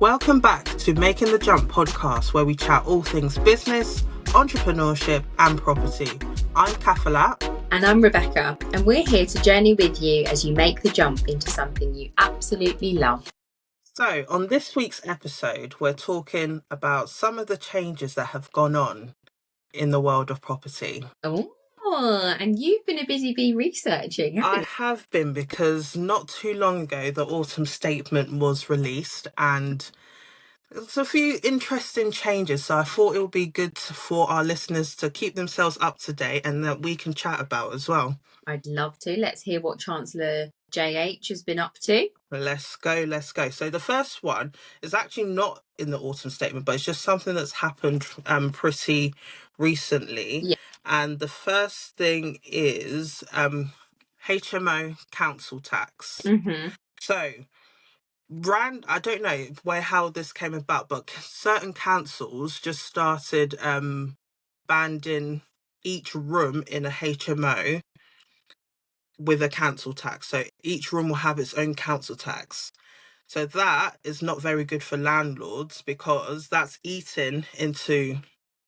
Welcome back to Making the Jump podcast, where we chat all things business, entrepreneurship and property. I'm Kafilat. And I'm Rebecca, and we're here to journey with you as you make the jump into something you absolutely love. So, on this week's episode, we're talking about some of the changes that have gone on in the world of property. Oh, and you've been a busy bee researching, haven't you? I have been, because not too long ago, the autumn statement was released and there's a few interesting changes. So I thought it would be good for our listeners to keep themselves up to date and that we can chat about as well. I'd love to. Let's hear what Chancellor JH has been up to. Let's go. So the first one is actually not in the autumn statement, but it's just something that's happened pretty recently. Yeah. And the first thing is HMO council tax. Mm-hmm. So I don't know how this came about, but certain councils just started banding each room in a HMO with a council tax. So each room will have its own council tax. So that is not very good for landlords, because that's eating into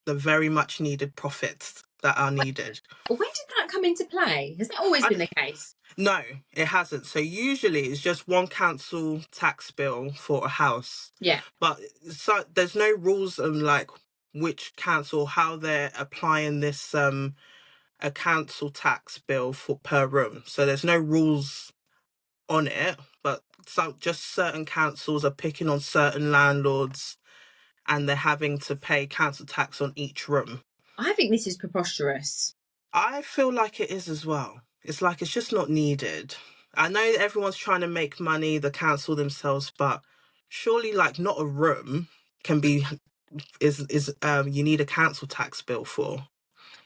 the very much needed profits that are needed. When did that come into play? Has that always been the case? No, it hasn't. So usually it's just one council tax bill for a house. Yeah. But so there's no rules on like which council, how they're applying this a council tax bill for per room. So there's no rules on it, but just certain councils are picking on certain landlords and they're having to pay council tax on each room. I think this is preposterous. I feel like it is as well. It's like it's just not needed. I know everyone's trying to make money, the council themselves, but surely like not a room can be you need a council tax bill for.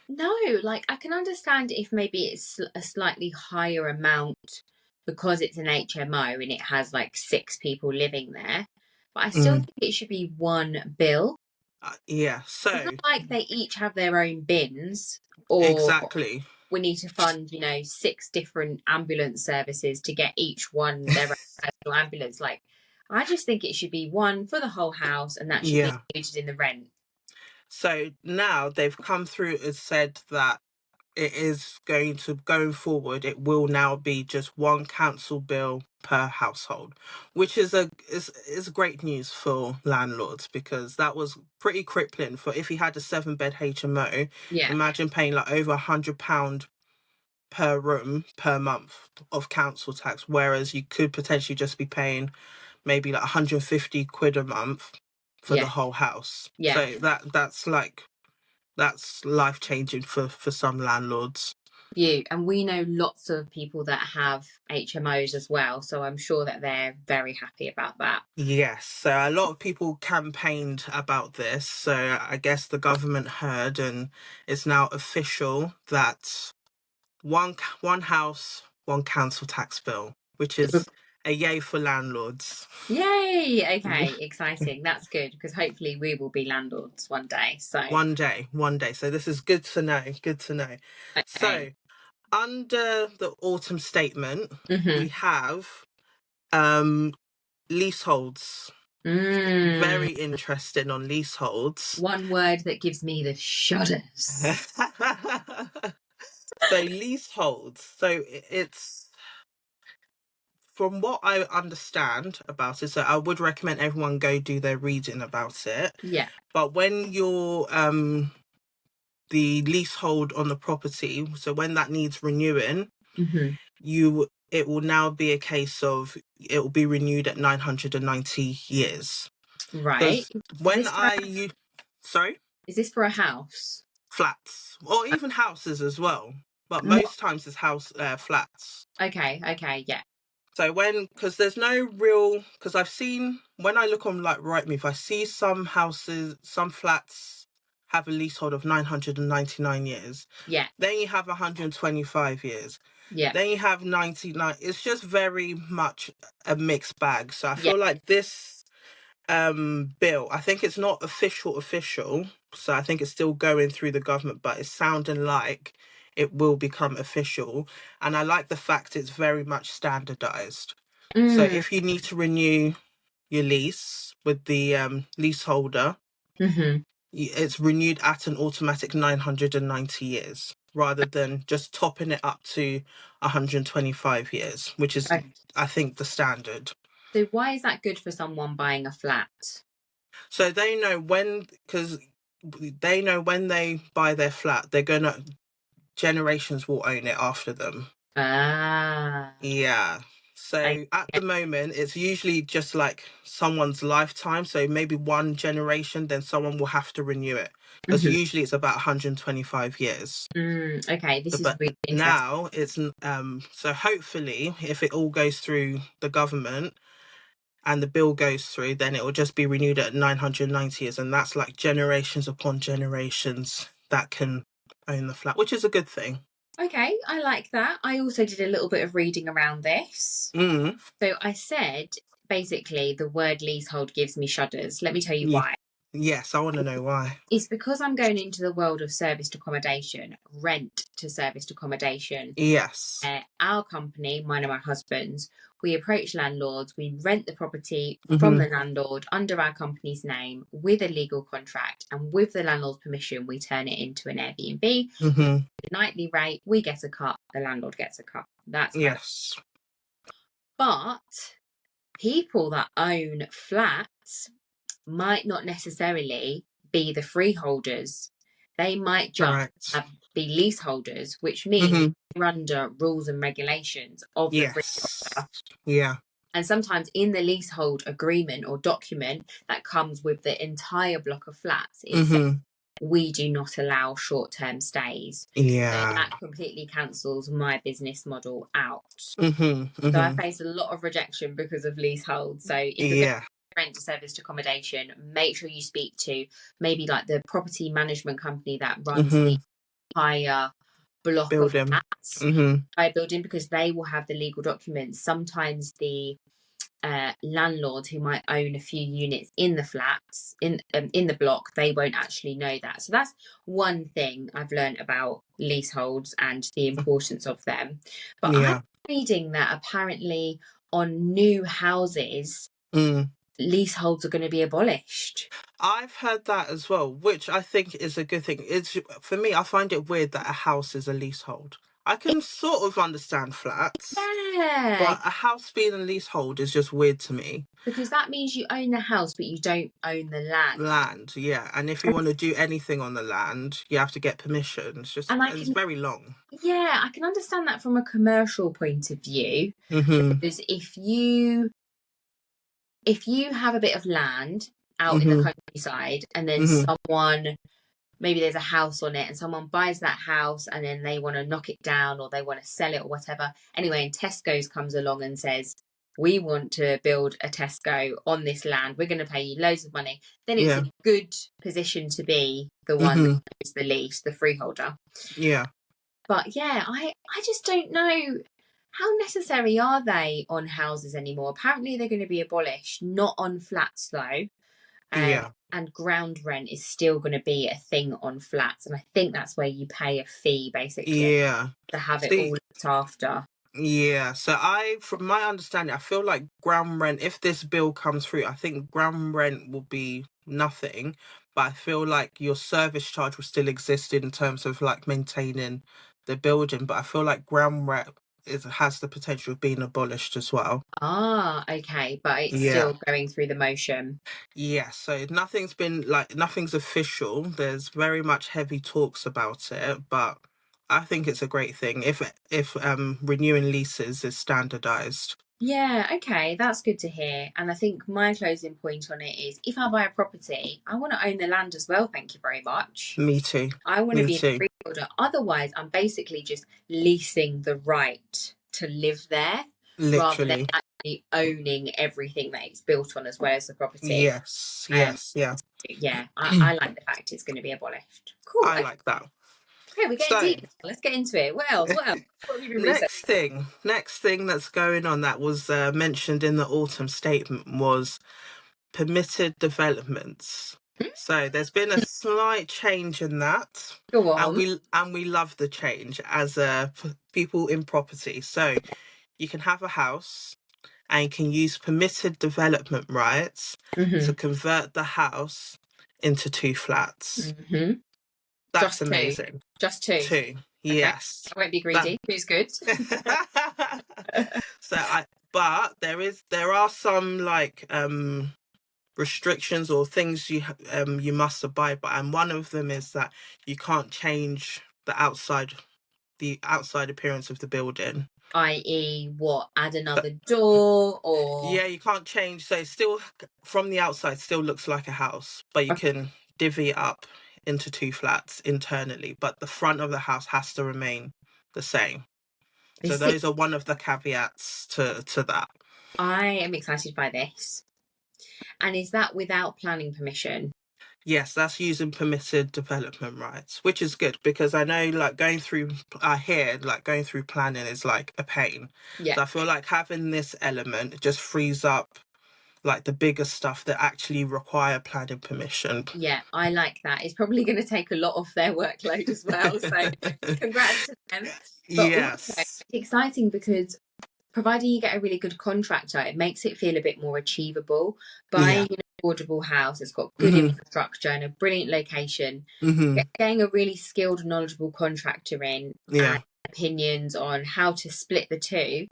No, like I can understand if maybe it's a slightly higher amount because it's an HMO and it has like 6 people living there. But I still think it should be one bill. Yeah, so it's not like they each have their own bins, or exactly. We need to fund 6 different ambulance services to get each one their own personal ambulance. Like, I just think it should be one for the whole house, and that should be included in the rent. So now they've come through and said that it is going forward, it will now be just one council bill per household, which is great news for landlords, because that was pretty crippling for if you had a 7-bed HMO. Yeah. Imagine paying like over £100 per room per month of council tax, whereas you could potentially just be paying maybe like 150 quid a month for the whole house. Yeah. So that's life-changing for some landlords. And we know lots of people that have HMOs as well, so I'm sure that they're very happy about that. Yes, so a lot of people campaigned about this, so I guess the government heard, and it's now official that one house, one council tax bill, which is a yay for landlords. Yay! Okay, exciting. That's good, because hopefully we will be landlords one day. So one day. So this is good to know. Okay. So under the autumn statement, we have leaseholds. Very interesting on leaseholds. One word that gives me the shudders. So leaseholds. So it's, from what I understand about it, so I would recommend everyone go do their reading about it. Yeah. But when you're the leasehold on the property, so when that needs renewing, it will now be a case of it will be renewed at 990 years. Right. Sorry? Is this for a house? Flats, or even houses as well, but most times it's flats. Okay, yeah. So because there's no real, because I've seen, when I look on like Rightmove, I see some flats have a leasehold of 999 years. Yeah. Then you have 125 years. Yeah. Then you have 99. It's just very much a mixed bag. So I feel like this bill, I think it's not official. So I think it's still going through the government, but it's sounding like it will become official. And I like the fact it's very much standardized. So if you need to renew your lease with the leaseholder, Hmm. it's renewed at an automatic 990 years rather than just topping it up to 125 years, which is, Okay. I think, the standard. So why is that good for someone buying a flat? So they know when, because they know when they buy their flat, they're gonna, generations will own it after them. Ah, Yeah. okay. So at the moment, it's usually just like someone's lifetime. So maybe one generation, then someone will have to renew it. Because Mhm. usually it's about 125 years. Okay, this is But really interesting. now it's so hopefully if it all goes through the government and the bill goes through, then it will just be renewed at 990 years, and that's like generations upon generations that can own the flat, which is a good thing. Okay, I like that. I also did a little bit of reading around this. Mm. So I said basically the word leasehold gives me shudders. Let me tell you Ye- why. yes, I want to know why. It's because I'm going into the world of serviced accommodation, rent to serviced accommodation. Yes. Our company, mine and my husband's, we approach landlords, we rent the property from Hmm. the landlord under our company's name with a legal contract, and with the landlord's permission, we turn it into an Airbnb. Hmm. The nightly rate, we get a cut, the landlord gets a cut. That's kind of. Yes. But people that own flats might not necessarily be the freeholders. They might just Correct. be leaseholders, which means Hmm. they're under rules and regulations of the Yes. freeholder. Yeah. And sometimes in the leasehold agreement or document that comes with the entire block of flats, it says Hmm. we do not allow short term stays. So Yeah. that completely cancels my business model out. Hmm. So I Hmm. face a lot of rejection because of leasehold. So if you're going Yeah. to rent to serviced accommodation, make sure you speak to maybe like the property management company that runs the Hmm. entire block of Building. flats Hmm. by building, because they will have the legal documents. Sometimes the landlords who might own a few units in the flats in the block, they won't actually know that. So that's one thing I've learned about leaseholds and the importance of them. But I'm Yeah. reading that apparently on new houses Mm. leaseholds are going to be abolished. I've heard that as well, which I think is a good thing. It's for me, I find it weird that a house is a leasehold. I can sort of understand flats, Yeah, but a house being a leasehold is just weird to me. because that means you own the house but you don't own the land. Land, yeah, and if you want to do anything on the land, you have to get permission. And I It's can, very long. yeah, I can understand that from a commercial point of view, Mhm. because if you have a bit of land out in the Mhm. countryside and then Mhm. someone, maybe there's a house on it and someone buys that house and then they want to knock it down or they want to sell it or whatever, anyway, and Tesco's comes along and says we want to build a Tesco on this land, we're going to pay you loads of money, then it's a Yeah. good position to be the one that Mhm. owns the lease, the freeholder. Yeah. But yeah, I just don't know, how necessary are they on houses anymore? Apparently they're going to be abolished, not on flats though. Yeah. And ground rent is still going to be a thing on flats, and I think that's where you pay a fee basically Yeah. to have it all See, looked after. yeah. So from my understanding, I feel like ground rent, if this bill comes through, I think ground rent will be nothing. But I feel like your service charge will still exist in terms of like maintaining the building. But I feel like ground rent has the potential of being abolished as well. Ah, okay, but it's Yeah. still going through the motion. Yeah. So nothing's official. There's very much heavy talks about it, but I think it's a great thing if renewing leases is standardized. Yeah, okay, that's good to hear. And I think my closing point on it is if I buy a property, I want to own the land as well. Thank you very much. Me too. I want to Me be a too. freeholder. Otherwise, I'm basically just leasing the right to live there rather than Literally. actually owning everything that it's built on as well as the property. Yes. Um, Yes. Yeah. yeah, I like the fact it's going to be abolished. Cool. I Okay, like that. we're getting So, deep now. Let's get into it. What else? What else? What have you been researching? next thing that's going on that was mentioned in the autumn statement was permitted developments. So there's been a slight change in that, Go and on. we love the change as people in property. So you can have a house, and you can use permitted development rights to convert the house into 2 flats. That's Just two. amazing. Just two. 2, Okay. yes. I won't be greedy. Who's good? But there are some like restrictions or things you must abide by, and one of them is that you can't change the outside appearance of the building. I.e., what? Add another door or? Yeah, you can't change. So it's still, from the outside, still looks like a house, but you can divvy it up into 2 flats internally. But the front of the house has to remain the same. So See, those are one of the caveats to that. I am excited by this. And is that without planning permission? Yes, that's using permitted development rights, which is good because I know like going through planning is like a pain. Yeah. So I feel like having this element just frees up like the bigger stuff that actually require planning permission. Yeah, I like that. It's probably going to take a lot off their workload as well. So congrats to them. But also, it's Yes. exciting because providing you get a really good contractor, it makes it feel a bit more achievable. Buying an affordable house that's got good infrastructure and a brilliant location, getting a really skilled, knowledgeable contractor in and opinions on how to split the two.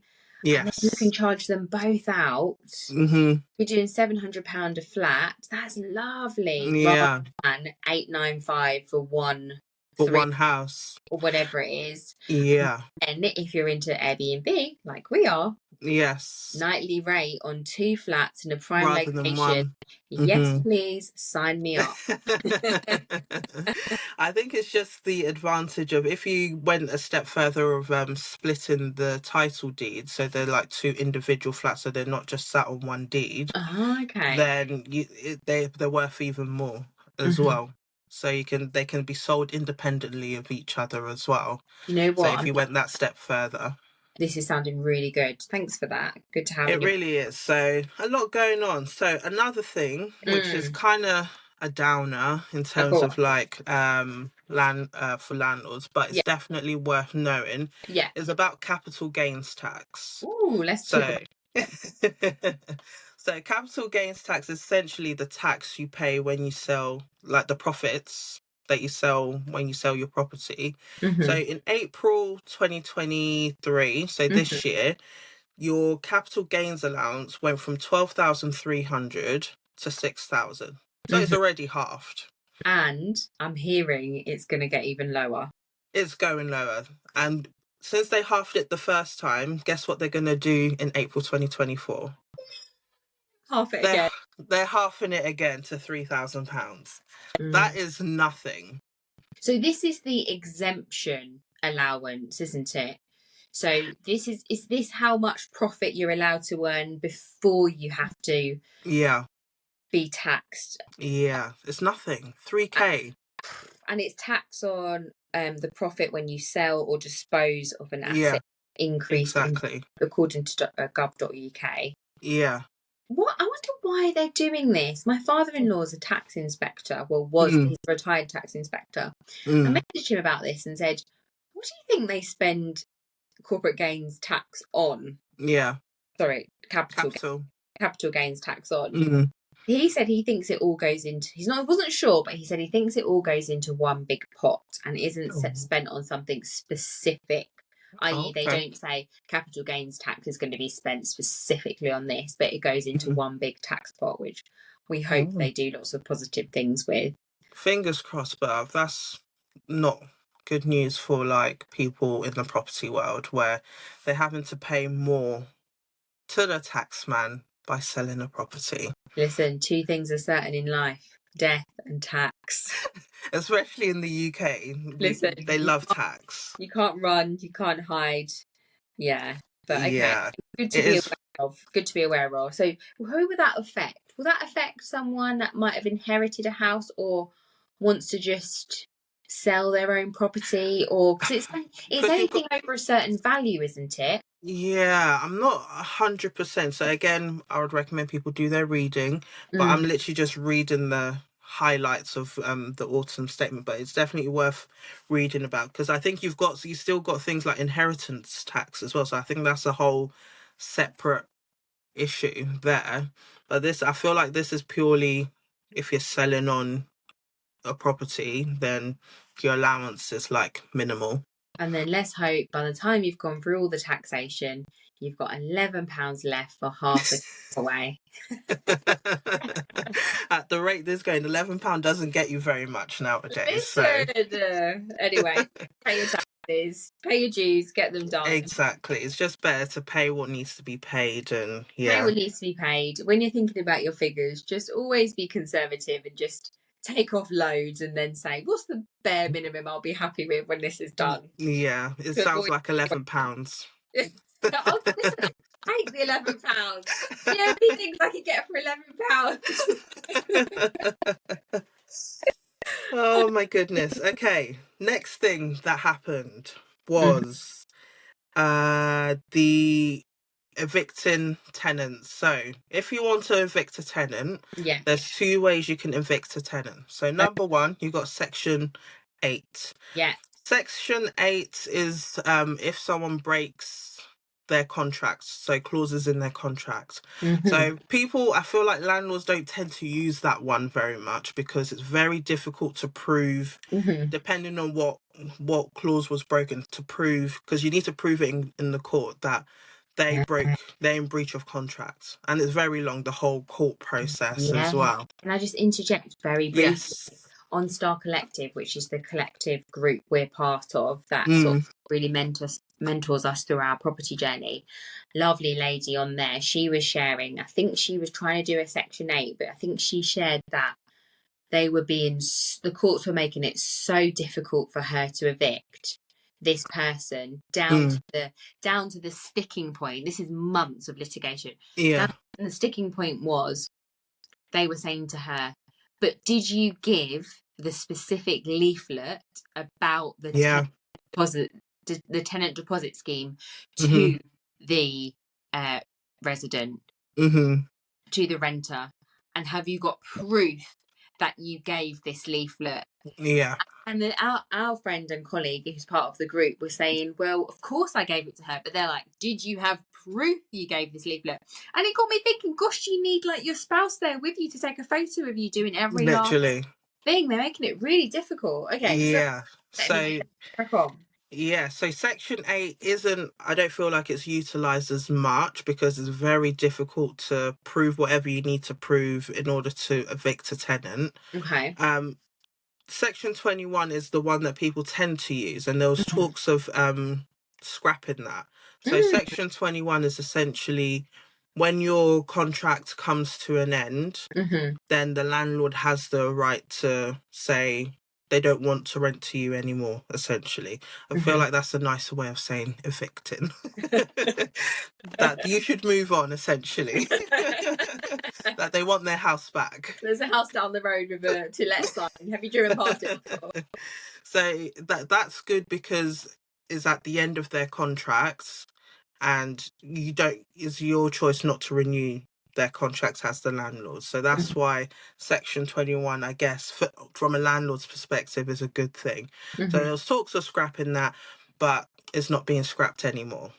And then you can charge them both out. You're doing £700 a flat. That's lovely. Yeah. Rather than 895 for one, For three, one house. or whatever it is. Yeah. And if you're into Airbnb, like we are, Yes. nightly rate on 2 flats in a prime Rather than location. one. Yes, please sign me up. I think it's just the advantage of if you went a step further of splitting the title deed, so they're like 2 individual flats, so they're not just sat on one deed. Okay. Then they're worth even more as well. So they can be sold independently of each other as well. You know what? So if you went that step further. This is sounding really good. Thanks for that. Good to have It really is. So a lot going on. So another thing, which is kind of a downer in terms of like land for landlords, but it's definitely worth knowing. Yeah. Is about capital gains tax. Ooh, let's talk about So capital gains tax is essentially the tax you pay when you sell, like the profits that you sell when you sell your property. So in April 2023, so this year, your capital gains allowance went from 12,300 to 6,000. So it's already halved. And I'm hearing it's going to get even lower. It's going lower. And since they halved it the first time, guess what they're going to do in April 2024? Half it again. They're halving it again to £3,000. That is nothing. So this is the exemption allowance, isn't it? So is this how much profit you're allowed to earn before you have to be taxed? Yeah, it's nothing. 3K. And it's tax on the profit when you sell or dispose of an asset increase according to gov.uk. Yeah. What I wonder why they're doing this. My father-in-law is a tax inspector. Well, he's a retired tax inspector. I messaged him about this and said, "What do you think they spend corporate gains tax on?" Yeah. Sorry, capital gains tax on. He said he thinks it all goes into. Wasn't sure, but he said he thinks it all goes into one big pot and isn't spent on something specific. I.e., they don't say capital gains tax is going to be spent specifically on this, but it goes into one big tax pot, which we hope they do lots of positive things with. Fingers crossed, but that's not good news for like people in the property world where they're having to pay more to the taxman by selling a property. Listen, 2 things are certain in life: death and tax. Especially in the UK. Listen, they love tax. You can't run, you can't hide. Yeah. But okay. Yeah, Good to be aware of. Good to be aware of. So who would that affect? Will that affect someone that might have inherited a house or wants to just sell their own property? Or because it's anything over a certain value, isn't it? Yeah, I'm not 100%. So again, I would recommend people do their reading, but I'm literally just reading the highlights of the autumn statement. But it's definitely worth reading about because I think you still got things like inheritance tax as well. So I think that's a whole separate issue there. But this, I feel like this is purely if you're selling on a property, then your allowance is like minimal. And then let's hope by the time you've gone through all the taxation, you've got £11 left for half a away. At the rate this going, £11 doesn't get you very much nowadays. So Listen, anyway, pay your taxes, pay your dues, get them done. exactly, it's just better to pay what needs to be paid, and Pay yeah, what needs to be paid. When you're thinking about your figures, just always be conservative and just take off loads and then say, what's the bare minimum I'll be happy with when this is done? yeah, it To sounds avoid. like £11. Oh, listen, take the £11. The only things I could get for £11. Oh my goodness. Okay, next thing that happened was the evicting tenants. So if you want to evict a tenant, Yeah. there's two ways you can evict a tenant. So number one, you got Section 8. Yeah. Section 8 is if someone breaks their contracts, so clauses in their contract. Mm-hmm. So people, I feel like landlords don't tend to use that one very much because it's very difficult to prove, Mm-hmm. depending on what clause was broken, to prove, because you need to prove it in the court that they're in breach of contract, and it's very long, the whole court process as Yeah. well. Can I just interject very briefly? Yes. On Star Collective, which is the collective group we're part of that sort of really mentors us through our property journey. Lovely lady on there, she was sharing, I think she was trying to do a Section 8, but I think she shared that the courts were making it so difficult for her to evict this person down to the sticking point. This is months of litigation. Yeah. And the sticking point was they were saying to her, but did you give the specific leaflet about the tenant deposit scheme to the resident, to the renter? And have you got proof that you gave this leaflet? Yeah. And then our friend and colleague who's part of the group was saying, well, of course I gave it to her. But they're like, did you have proof you gave this leaflet? And it got me thinking, gosh, you need like your spouse there with you to take a photo of you doing every last Literally. thing. They're making it really difficult. Okay, Yeah. so So crack on. yeah, so Section 8 isn't, I don't feel like it's utilised as much because it's very difficult to prove whatever you need to prove in order to evict a tenant. Okay. Section 21 is the one that people tend to use, and there was talks of scrapping that. So Section 21 is essentially when your contract comes to an end, then the landlord has the right to say they don't want to rent to you anymore, essentially. I feel like that's a nicer way of saying evicting. That you should move on, essentially. That they want their house back. There's a house down the road with a to let sign. Have you driven past it before? So that's good because it's at the end of their contracts, and it's your choice not to renew their contracts as the landlord. So that's why Section 21, I guess, from a landlord's perspective, is a good thing. So there was talks of scrapping that, but it's not being scrapped anymore,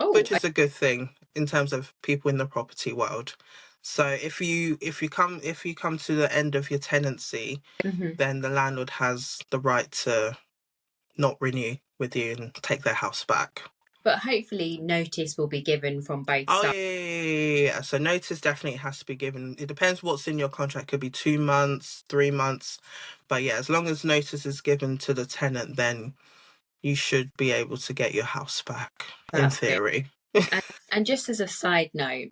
which is a good thing in terms of people in the property world. So if you come to the end of your tenancy, then the landlord has the right to not renew with you and take their house back. But hopefully notice will be given from both sides. Yeah. So notice definitely has to be given. It depends what's in your contract. It could be 2 months, 3 months. But yeah, as long as notice is given to the tenant, then you should be able to get your house back, in theory. And just as a side note,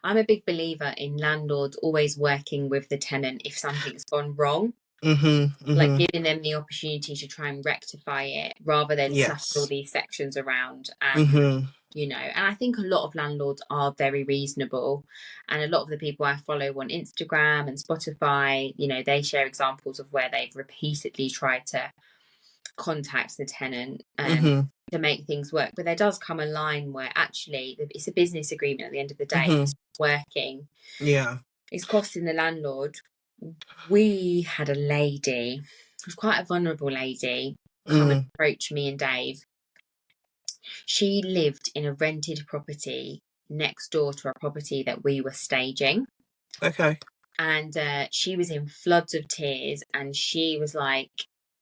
I'm a big believer in landlords always working with the tenant if something's gone wrong. Like giving them the opportunity to try and rectify it rather than slapping all these sections around. And I think a lot of landlords are very reasonable, and a lot of the people I follow on Instagram and Spotify, they share examples of where they've repeatedly tried to contact the tenant to make things work. But there does come a line where actually it's a business agreement at the end of the day. It's working. Yeah. It's costing the landlord. We had a lady, it was quite a vulnerable lady, come and approach me and Dave. She lived in a rented property next door to a property that we were staging. Okay. And she was in floods of tears, and she was like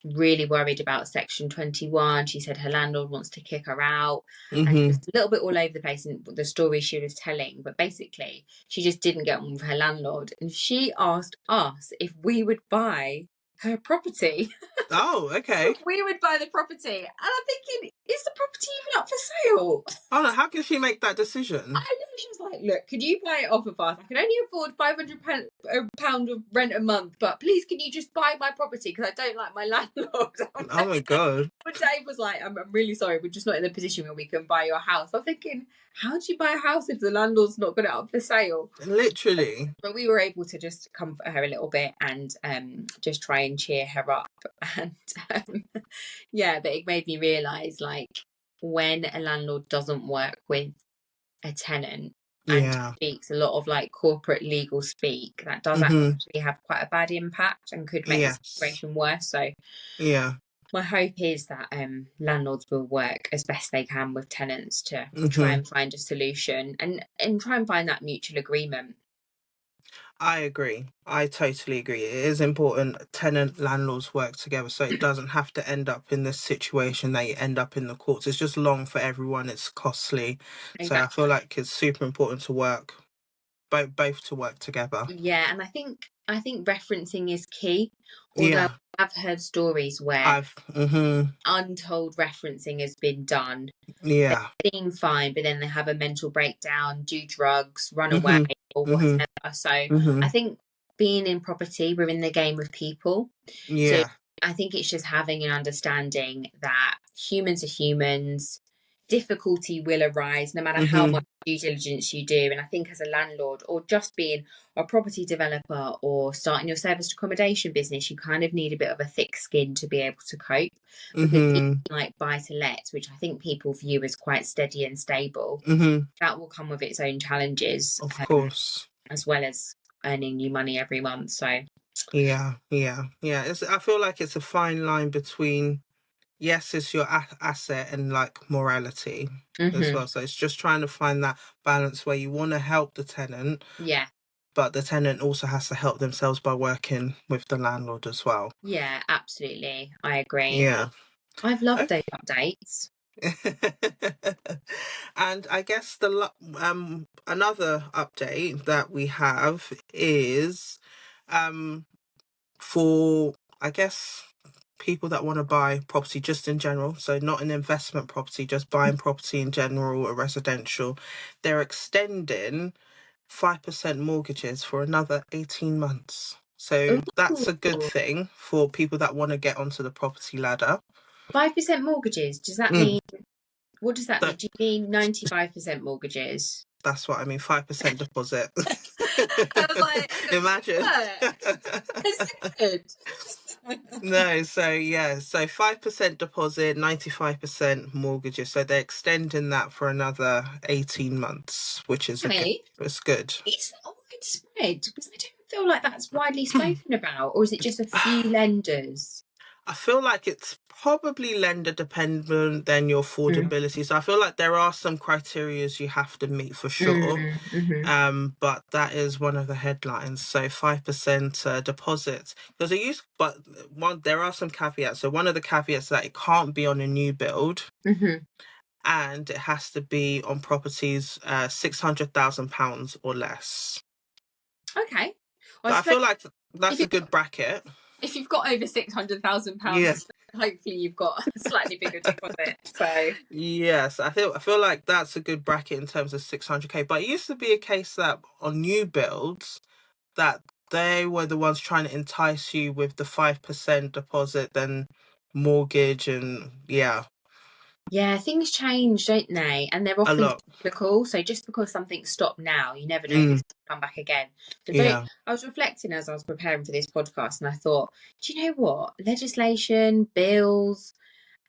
really worried about Section 21. She said her landlord wants to kick her out, and she was a little bit all over the place in the story she was telling. But basically, she just didn't get on with her landlord, and she asked us if we would buy her property. Oh, okay. We would buy the property, and I'm thinking, is the property even up for sale? Oh no, how can she make that decision? I know, she was like, look, could you buy it off of us? I can only afford £500 of rent a month, but please can you just buy my property, because I don't like my landlord. Oh my God. But Dave was like, I'm really sorry, we're just not in the position where we can buy your house. I'm thinking, how do you buy a house if the landlord's not got it up for sale? Literally. But we were able to just comfort her a little bit and just try and cheer her up. And yeah, but it made me realise, like, when a landlord doesn't work with a tenant and Yeah. speaks a lot of like corporate legal speak, that does actually have quite a bad impact and could make the situation worse. So yeah, my hope is that landlords will work as best they can with tenants to try and find a solution and try and find that mutual agreement. I agree. I totally agree. It is important tenant landlords work together so it doesn't have to end up in this situation that you end up in the courts. It's just long for everyone. It's costly. Exactly. So I feel like it's super important to work both to work together. Yeah, and I think referencing is key. Although I've heard stories where untold referencing has been done. Yeah. They seem fine, but then they have a mental breakdown, do drugs, run away, or whatever. So I think being in property, we're in the game with people. Yeah. So I think it's just having an understanding that humans are humans. Difficulty will arise no matter how much due diligence you do. And I think as a landlord, or just being a property developer or starting your serviced accommodation business, you kind of need a bit of a thick skin to be able to cope. Because like buy to let, which I think people view as quite steady and stable, that will come with its own challenges, of course, as well as earning new money every month. So yeah. I feel like it's a fine line between, yes, it's your asset and like morality as well. So it's just trying to find that balance where you want to help the tenant, but the tenant also has to help themselves by working with the landlord as well. Yeah, absolutely. I agree. Yeah. I've loved those updates. And I guess another update that we have is for, I guess, people that want to buy property just in general, so not an investment property, just buying property in general, a residential, they're extending 5% mortgages for another 18 months. So that's a good thing for people that want to get onto the property ladder. 5% mortgages, does that mean, what does that mean? Do you mean 95% mortgages? That's what I mean, 5% deposit. I was like, imagine. No, so 5% deposit, 95% mortgages. So they're extending that for another 18 months, which is it's good. Is that widespread? Because I don't feel like that's widely spoken about, or is it just a few lenders? I feel like it's probably lender dependent than your affordability. So I feel like there are some criteria you have to meet for sure. But that is one of the headlines. So 5% deposit. Because there are some caveats. So one of the caveats is that it can't be on a new build. And it has to be on properties £600,000 or less. Okay. Well, I feel like that's a good bracket. If you've got over £600,000, hopefully you've got a slightly bigger deposit. So yes, I feel like that's a good bracket in terms of 600k. But it used to be a case that on new builds, that they were the ones trying to entice you with the 5% deposit, then mortgage, and yeah, things change, don't they? And they're often cyclical. So just because something stopped now, you never know if it's going to come back again. So I was reflecting as I was preparing for this podcast, and I thought, do you know what? Legislation, bills,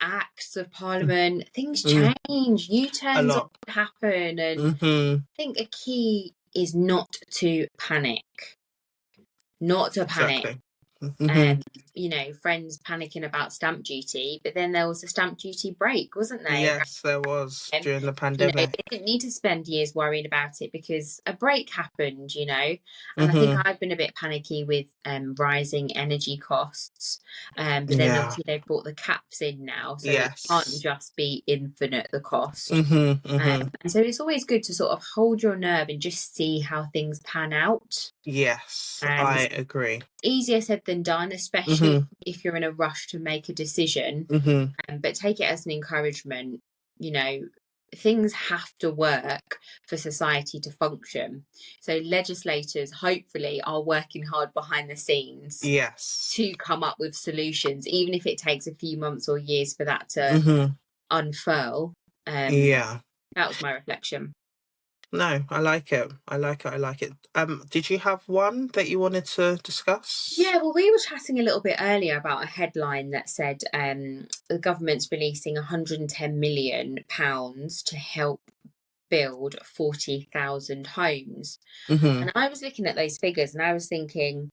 acts of parliament, things change. U-turns happen, and I think a key is not to panic. Not to panic. Mm-hmm. You know, friends panicking about stamp duty, but then there was a stamp duty break, wasn't there? Yes, there was during the You know, they pandemic. didn't need to spend years worrying about it because a break happened, you know. And I think Mm-hmm. I've been a bit panicky with rising energy costs. But then Yeah. obviously they've brought the caps in now, so it can't Yes. just be infinite, the cost. Mm-hmm. Mm-hmm. And so it's always good to sort of hold your nerve and just see how things pan out. Yes, I It's agree. easier said than done, especially Mm-hmm. if you're in a rush to make a decision. Mm-hmm. But take it as an encouragement. You know, things have to work for society to function. So legislators hopefully are working hard behind the scenes Yes. to come up with solutions, even if it takes a few months or years for that to Mm-hmm. unfurl. Yeah. That was my reflection. No, I like it. I like it. I like it. Did you have one that you wanted to discuss? Yeah, well, we were chatting a little bit earlier about a headline that said the government's releasing £110 million to help build 40,000 homes. Mm-hmm. And I was looking at those figures and I was thinking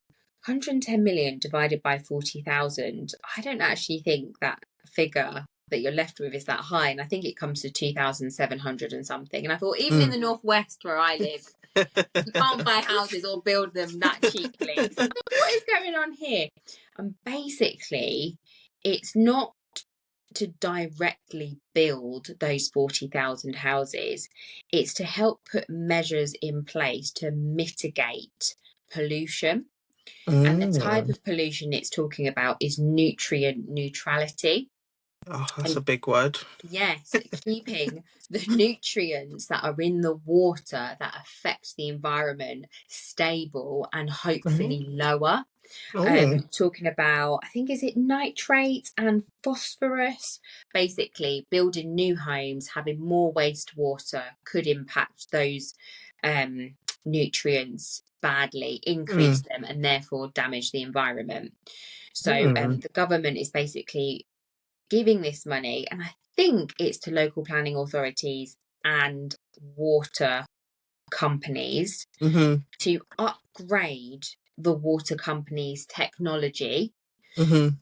110 million divided by 40,000. I don't actually think that figure that you're left with is that high. And I think it comes to 2,700 and something. And I thought, even in Mm. the Northwest where I live, you can't buy houses or build them that cheaply. So what is going on here? And basically, it's not to directly build those 40,000 houses, it's to help put measures in place to mitigate pollution. And the type Mm. of pollution it's talking about is nutrient neutrality. Oh, that's a And big word. yes, keeping the nutrients that are in the water that affect the environment stable and hopefully Mm. lower. Oh. Talking about, I think, is it nitrates and phosphorus? Basically, building new homes, having more wastewater could impact those um, nutrients badly, increase Mm. them, and therefore damage the environment. So Mm. the government is basically giving this money, and I think it's to local planning authorities and water companies Mm-hmm. to upgrade the water company's technology Mm-hmm.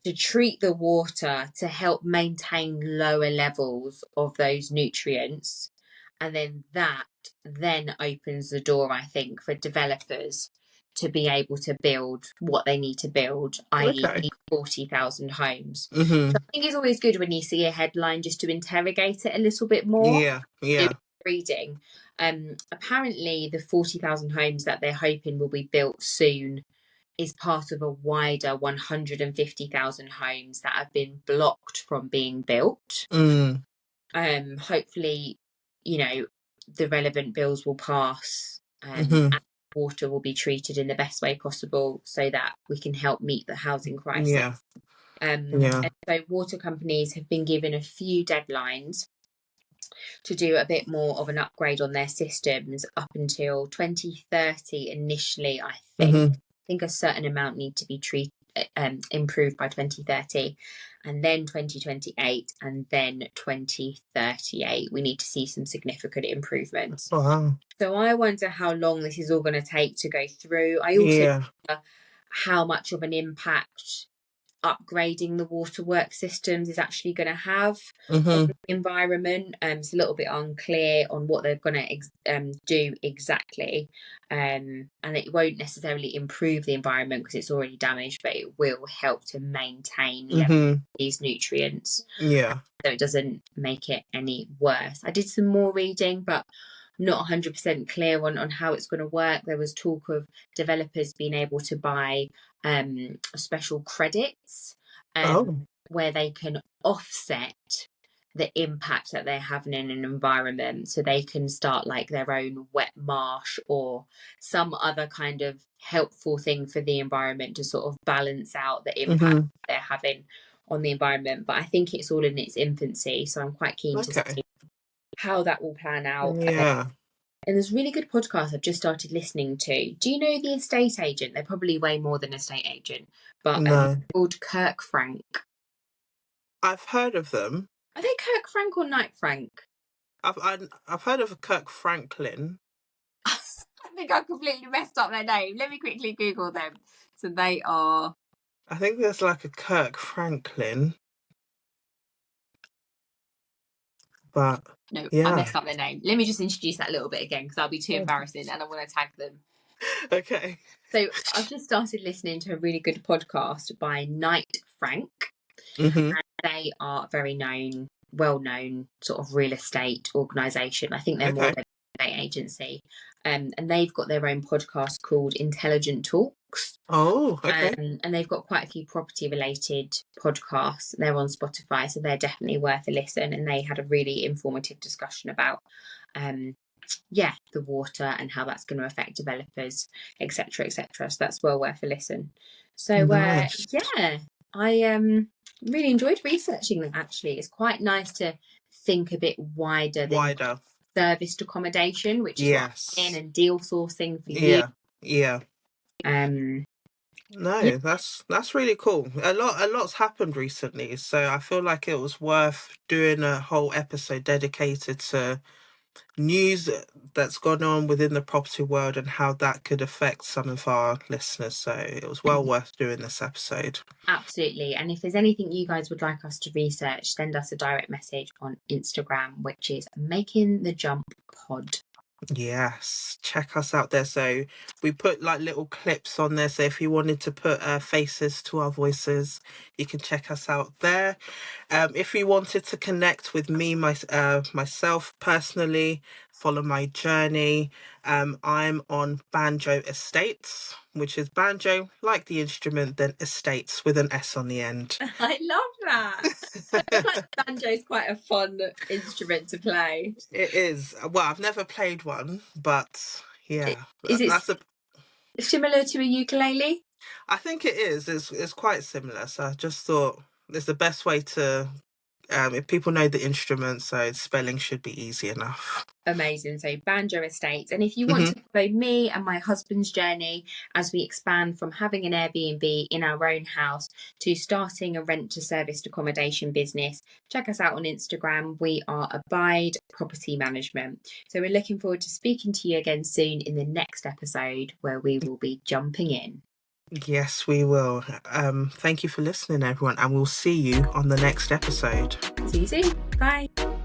to treat the water to help maintain lower levels of those nutrients. And then that then opens the door, I think, for developers to be able to build what they need to build, i.e., Okay. 40,000 homes. So Mm-hmm. I think it's always good when you see a headline just to interrogate it a little bit more. Yeah. Do Yeah. reading. Apparently, the 40,000 homes that they're hoping will be built soon is part of a wider 150,000 homes that have been blocked from being built. Mm. Hopefully, you know, the relevant bills will pass, Mm-hmm. and water will be treated in the best way possible so that we can help meet the housing crisis. Yeah. And Yeah. so water companies have been given a few deadlines to do a bit more of an upgrade on their systems up until 2030 initially, I think. Mm-hmm. I think a certain amount need to be improved by 2030, and then 2028, and then 2038. We need to see some significant improvements. Wow. So I wonder how long this is all going to take to go through. I also Yeah. wonder how much of an impact upgrading the waterworks systems is actually going to have on Mm-hmm. the environment. It's a little bit unclear on what they're going to do exactly, and it won't necessarily improve the environment because it's already damaged, but it will help to maintain level Mm-hmm. these nutrients Yeah. so it doesn't make it any worse. I did some more reading, but not 100% clear on how it's going to work. There was talk of developers being able to buy special credits Oh. where they can offset the impact that they're having in an environment, so they can start like their own wet marsh or some other kind of helpful thing for the environment to sort of balance out the impact Mm-hmm. they're having on the environment. But I think it's all in its infancy, so I'm quite keen to Okay. see how that will plan out. Yeah. And there's a really good podcast I've just started listening to. Do you know The Estate Agent? They're probably way more than Estate Agent, but No. called Kirk Frank. I've heard of them. Are they Kirk Frank or Knight Frank? I've heard of Kirk Franklin. think I completely messed up their name. Let me quickly Google them. So they are... I think there's like a Kirk Franklin, but No, I yeah. messed up their name. Let me just introduce that a little bit again because that'll be too embarrassing and I want to tag them. Okay. So I've just started listening to a really good podcast by Knight Frank. Mm-hmm. And they are a very well-known sort of real estate organisation. I think they're more Okay. than an estate agency. And they've got their own podcast called Intelligent Talks. Oh, okay. And they've got quite a few property related podcasts. They're on Spotify, so they're definitely worth a listen. And they had a really informative discussion about the water and how that's going to affect developers, etc., etc. So that's well worth a listen. So Nice. I really enjoyed researching them. Actually, it's quite nice to think a bit wider than Wider. serviced accommodation, which is what I'm in, Yes. and deal sourcing for you. Yeah. No, that's really cool. A lot's happened recently, so I feel like it was worth doing a whole episode dedicated to news that's gone on within the property world and how that could affect some of our listeners. So it was well worth doing this episode. Absolutely. And if there's anything you guys would like us to research, send us a direct message on Instagram, which is Making the Jump Pod. Yes, check us out there. So we put like little clips on there. So if you wanted to put faces to our voices, you can check us out there. If you wanted to connect with me, myself personally, follow my journey, I'm on Banjo Estates, which is banjo, like the instrument, then estates with an S on the end. I love that. I feel like banjo is quite a fun instrument to play. It is. Well, I've never played one, but yeah, Is it that's a. similar to a ukulele? I think it is. It's quite similar. So I just thought it's the best way to. If people know the instrument, so spelling should be easy enough. Amazing. So Banjo Estates. And if you want to follow me and my husband's journey as we expand from having an Airbnb in our own house to starting a rent to serviced accommodation business, check us out on Instagram. We are Abide Property Management. So we're looking forward to speaking to you again soon in the next episode where we will be jumping in. Yes, we will. Thank you for listening, everyone, and we'll see you on the next episode. See you soon. Bye.